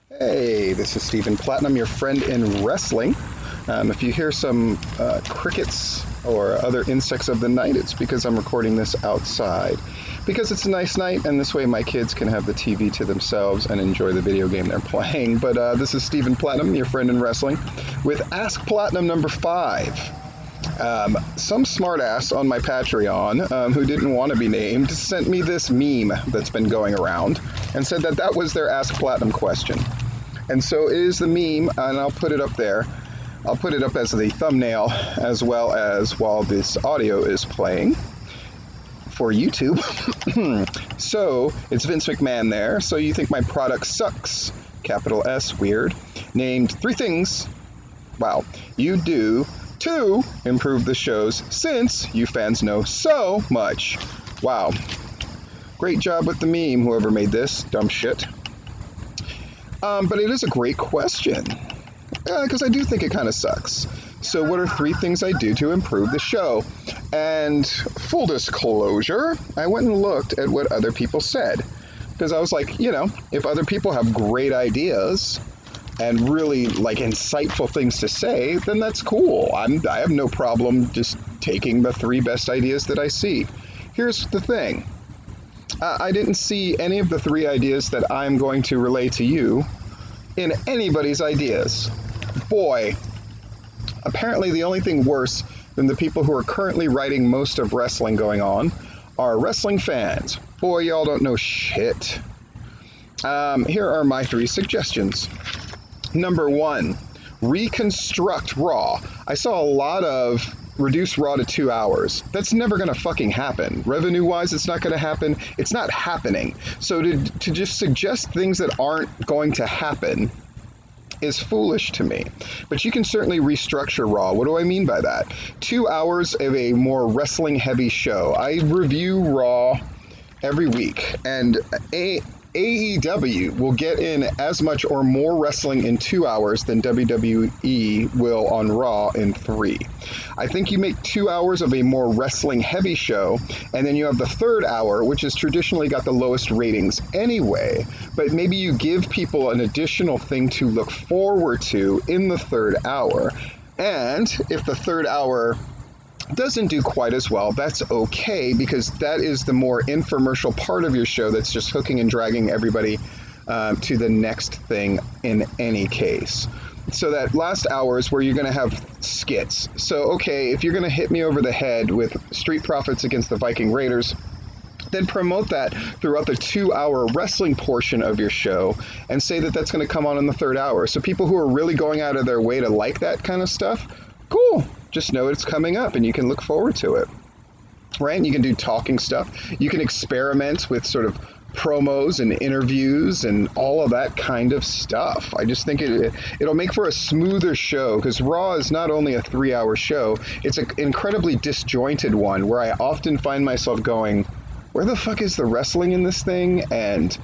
Hey, this is Stephen Platinum, your friend in wrestling. If you hear some crickets or other insects of the night, it's because I'm recording this outside. Because it's a nice night, and this way my kids can have the TV to themselves and enjoy the video game they're playing. But this is Stephen Platinum, your friend in wrestling, with Ask Platinum number 5. Some smartass on my Patreon, who didn't want to be named, sent me this meme that's been going around and said that that was their Ask Platinum question. And so it is the meme, and I'll put it up there. I'll put it up as the thumbnail as well as while this audio is playing for YouTube. So it's Vince McMahon there. So you think my product sucks, capital S, weird, named 3 things, wow, you do to improve the shows since you fans know so much. Wow. Great job with the meme, whoever made this dumb shit. But it is a great question, because I do think it kind of sucks. So what are 3 things I do to improve the show? And full disclosure, I went and looked at what other people said, because I was like, if other people have great ideas and really insightful things to say, then that's cool. I have no problem just taking the 3 best ideas that I see. Here's the thing. I didn't see any of the 3 ideas that I'm going to relay to you in anybody's ideas. Boy, apparently the only thing worse than the people who are currently writing most of wrestling going on are wrestling fans. Boy, y'all don't know shit. Here are my 3 suggestions. Number 1, reconstruct Raw. I saw a lot of reduce Raw to 2 hours. That's never gonna fucking happen. Revenue-wise, it's not gonna happen. It's not happening. So to just suggest things that aren't going to happen is foolish to me. But you can certainly restructure Raw. What do I mean by that? 2 hours of a more wrestling-heavy show. I review Raw every week, and AEW will get in as much or more wrestling in 2 hours than WWE will on Raw in 3. I think you make 2 hours of a more wrestling heavy show, and then you have the 3rd hour, which has traditionally got the lowest ratings anyway, but maybe you give people an additional thing to look forward to in the 3rd hour. And if the 3rd hour doesn't do quite as well, that's okay, because that is the more infomercial part of your show that's just hooking and dragging everybody to the next thing in any case. So that last hour is where you're going to have skits. So, okay, if you're going to hit me over the head with Street Profits against the Viking Raiders, then promote that throughout the 2-hour wrestling portion of your show and say that that's going to come on in the 3rd hour. So people who are really going out of their way to like that kind of stuff, cool. Just know it's coming up and you can look forward to it, right? And you can do talking stuff. You can experiment with sort of promos and interviews and all of that kind of stuff. I just think it'll make for a smoother show, because Raw is not only a 3-hour show, it's an incredibly disjointed one where I often find myself going, where the fuck is the wrestling in this thing? And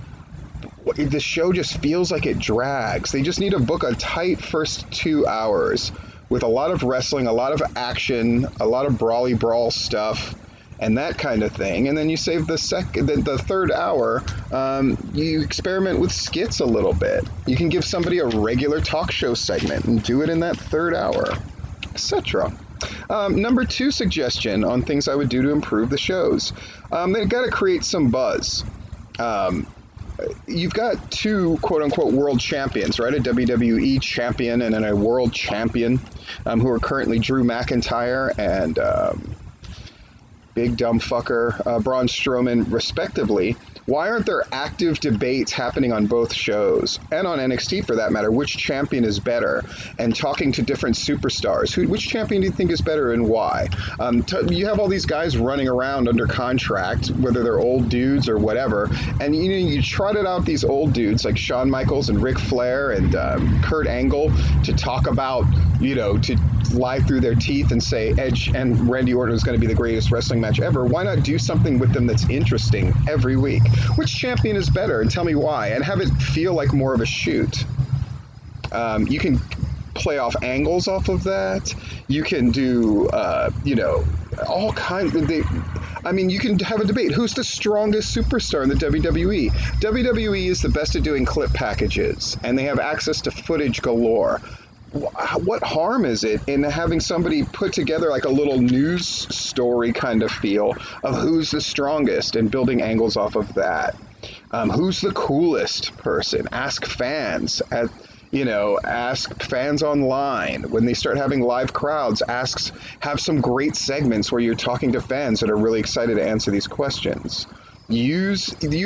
the show just feels like it drags. They just need to book a tight first 2 hours with a lot of wrestling, a lot of action, a lot of brawly brawl stuff, and that kind of thing. And then you save the 3rd hour, you experiment with skits a little bit. You can give somebody a regular talk show segment and do it in that 3rd hour, etc. Number 2 suggestion on things I would do to improve the shows. They've got to create some buzz. You've got 2 quote-unquote world champions, right? A WWE champion and then a world champion, who are currently Drew McIntyre and big dumb fucker Braun Strowman, respectively. Why aren't there active debates happening on both shows, and on NXT for that matter, which champion is better, and talking to different superstars? Which champion do you think is better and why? You have all these guys running around under contract, whether they're old dudes or whatever, and you trotted out these old dudes like Shawn Michaels and Ric Flair and Kurt Angle to talk about, to lie through their teeth and say Edge and Randy Orton is going to be the greatest wrestling match ever. Why not do something with them that's interesting every week? Which champion is better, and tell me why, and have it feel like more of a shoot. You can play off angles off of that. You can do, all kinds of... I mean, you can have a debate. Who's the strongest superstar in the WWE? WWE is the best at doing clip packages, and they have access to footage galore. What harm is it in having somebody put together like a little news story kind of feel of who's the strongest and building angles off of that? Who's the coolest person? Ask fans ask fans online when they start having live crowds. Have some great segments where you're talking to fans that are really excited to answer these questions. You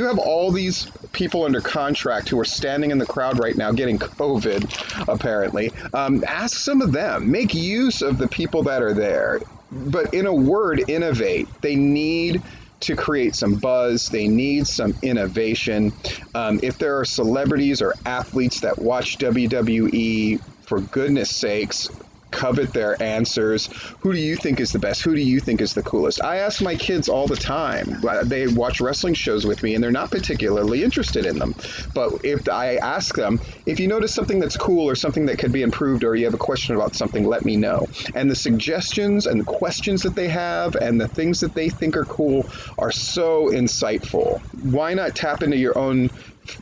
have all these people under contract who are standing in the crowd right now getting COVID, apparently. Ask some of them. Make use of the people that are there. But in a word, innovate. They need to create some buzz. They need some innovation. If there are celebrities or athletes that watch WWE, for goodness sakes, covet their answers. Who do you think is the best? Who do you think is the coolest? I ask my kids all the time. They watch wrestling shows with me and they're not particularly interested in them. But if I ask them, if you notice something that's cool or something that could be improved or you have a question about something, let me know. And the suggestions and the questions that they have and the things that they think are cool are so insightful. Why not tap into your own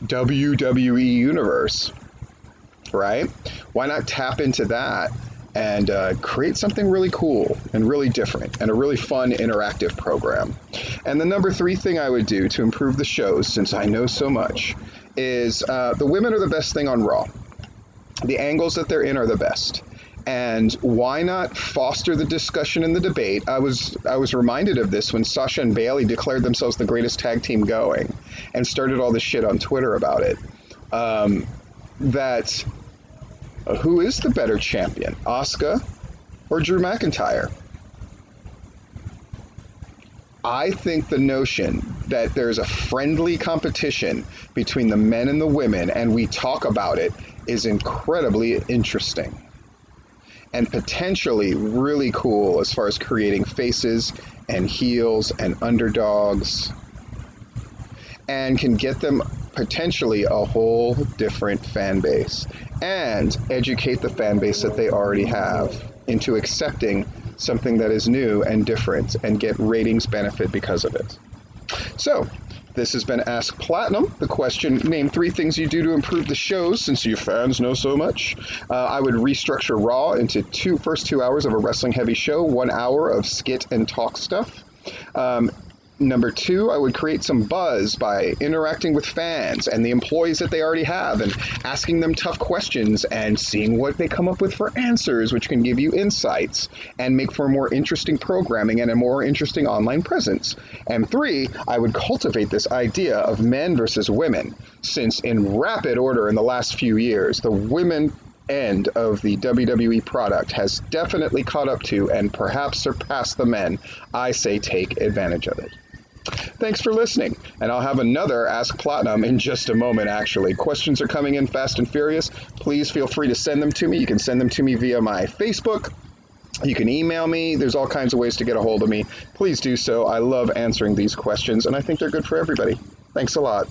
WWE universe, right? Why not tap into that and create something really cool and really different and a really fun interactive program? And the number 3 thing I would do to improve the shows, since I know so much, is the women are the best thing on Raw. The angles that they're in are the best. And why not foster the discussion and the debate? I was reminded of this when Sasha and Bayley declared themselves the greatest tag team going and started all this shit on Twitter about it. Who is the better champion, Asuka or Drew McIntyre? I think the notion that there's a friendly competition between the men and the women, and we talk about it, is incredibly interesting and potentially really cool as far as creating faces and heels and underdogs, and can get them potentially a whole different fan base and educate the fan base that they already have into accepting something that is new and different and get ratings benefit because of it. So, this has been Ask Platinum. The question, name 3 things you do to improve the shows, since you fans know so much. I would restructure Raw into first 2 hours of a wrestling heavy show, 1 hour of skit and talk stuff. Number 2, I would create some buzz by interacting with fans and the employees that they already have and asking them tough questions and seeing what they come up with for answers, which can give you insights and make for more interesting programming and a more interesting online presence. And 3, I would cultivate this idea of men versus women, since in rapid order in the last few years, the women end of the WWE product has definitely caught up to and perhaps surpassed the men. I say take advantage of it. Thanks for listening, and I'll have another Ask Platinum in just a moment, actually. Questions are coming in fast and furious. Please feel free to send them to me. You can send them to me via my Facebook. You can email me. There's all kinds of ways to get a hold of me. Please do so. I love answering these questions, and I think they're good for everybody. Thanks a lot.